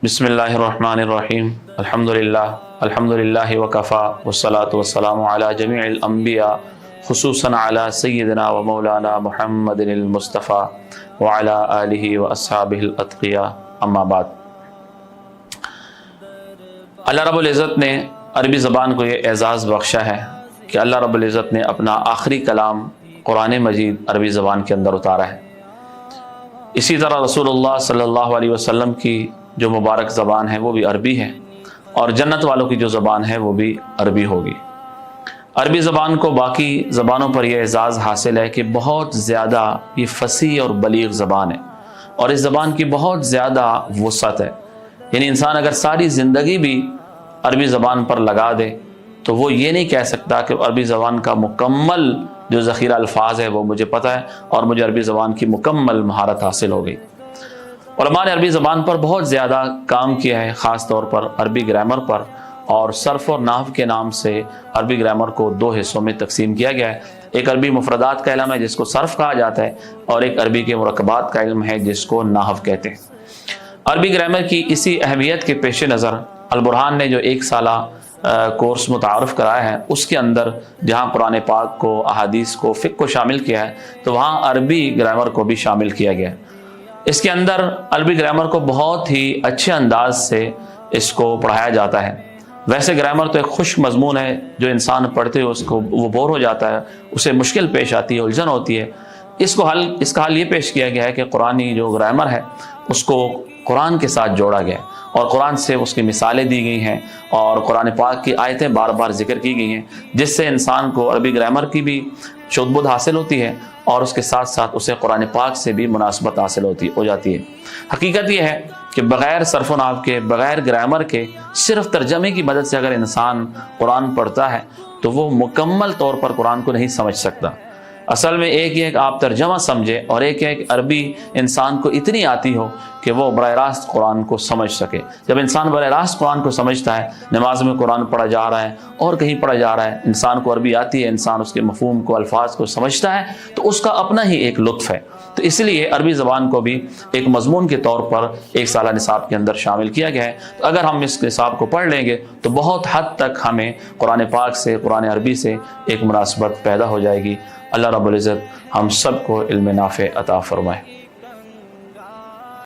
بسم اللہ الرحمن الرحیم الحمدللہ وکفا والصلاة والسلام علی جمیع الانبیاء خصوصاً علی سیدنا و مولانا محمد المصطفیٰ وعلی آلہ و اصحابہ الاتقیاء اما بعد۔ اللہ رب العزت نے عربی زبان کو یہ اعزاز بخشا ہے کہ اللہ رب العزت نے اپنا آخری کلام قرآن مجید عربی زبان کے اندر اتارا ہے۔ اسی طرح رسول اللہ صلی اللہ علیہ وسلم کی جو مبارک زبان ہے وہ بھی عربی ہے، اور جنت والوں کی جو زبان ہے وہ بھی عربی ہوگی۔ عربی زبان کو باقی زبانوں پر یہ اعزاز حاصل ہے کہ بہت زیادہ یہ فصیح اور بلیغ زبان ہے، اور اس زبان کی بہت زیادہ وسعت ہے۔ یعنی انسان اگر ساری زندگی بھی عربی زبان پر لگا دے تو وہ یہ نہیں کہہ سکتا کہ عربی زبان کا مکمل جو ذخیرہ الفاظ ہے وہ مجھے پتہ ہے اور مجھے عربی زبان کی مکمل مہارت حاصل ہو گئی۔ علماء نے عربی زبان پر بہت زیادہ کام کیا ہے، خاص طور پر عربی گرامر پر، اور صرف اور نحو کے نام سے عربی گرامر کو دو حصوں میں تقسیم کیا گیا ہے۔ ایک عربی مفردات کا علم ہے جس کو صرف کہا جاتا ہے، اور ایک عربی کے مرکبات کا علم ہے جس کو نحو کہتے ہیں۔ عربی گرامر کی اسی اہمیت کے پیش نظر البرہان نے جو ایک سالہ کورس متعارف کرایا ہے، اس کے اندر جہاں قرآن پاک کو، احادیث کو، فقہ کو شامل کیا ہے، تو وہاں عربی گرامر کو بھی شامل کیا گیا ہے۔ اس کے اندر عربی گرامر کو بہت ہی اچھے انداز سے اس کو پڑھایا جاتا ہے۔ ویسے گرامر تو ایک خشک مضمون ہے، جو انسان پڑھتے ہوئے اس کو وہ بور ہو جاتا ہے، اسے مشکل پیش آتی ہے، الجھن ہوتی ہے۔ اس کا حل یہ پیش کیا گیا ہے کہ قرآنی جو گرامر ہے اس کو قرآن کے ساتھ جوڑا گیا، اور قرآن سے اس کی مثالیں دی گئی ہیں، اور قرآن پاک کی آیتیں بار بار ذکر کی گئی ہیں، جس سے انسان کو عربی گرامر کی بھی شعور بود حاصل ہوتی ہے، اور اس کے ساتھ ساتھ اسے قرآن پاک سے بھی مناسبت حاصل ہو جاتی ہے۔ حقیقت یہ ہے کہ بغیر صرف و نحو کے، بغیر گرامر کے، صرف ترجمے کی مدد سے اگر انسان قرآن پڑھتا ہے تو وہ مکمل طور پر قرآن کو نہیں سمجھ سکتا۔ اصل میں ایک آپ ترجمہ سمجھے، اور ایک عربی انسان کو اتنی آتی ہو کہ وہ براہ راست قرآن کو سمجھ سکے۔ جب انسان براہ راست قرآن کو سمجھتا ہے، نماز میں قرآن پڑھا جا رہا ہے اور کہیں پڑھا جا رہا ہے، انسان کو عربی آتی ہے، انسان اس کے مفہوم کو، الفاظ کو سمجھتا ہے، تو اس کا اپنا ہی ایک لطف ہے۔ تو اس لیے عربی زبان کو بھی ایک مضمون کے طور پر ایک سالہ نصاب کے اندر شامل کیا گیا ہے۔ تو اگر ہم اس نصاب کو پڑھ لیں گے تو بہت حد تک ہمیں قرآن پاک سے، قرآن عربی سے ایک مناسبت پیدا ہو جائے گی۔ اللہ رب العزت ہم سب کو علم نافع عطا فرمائے۔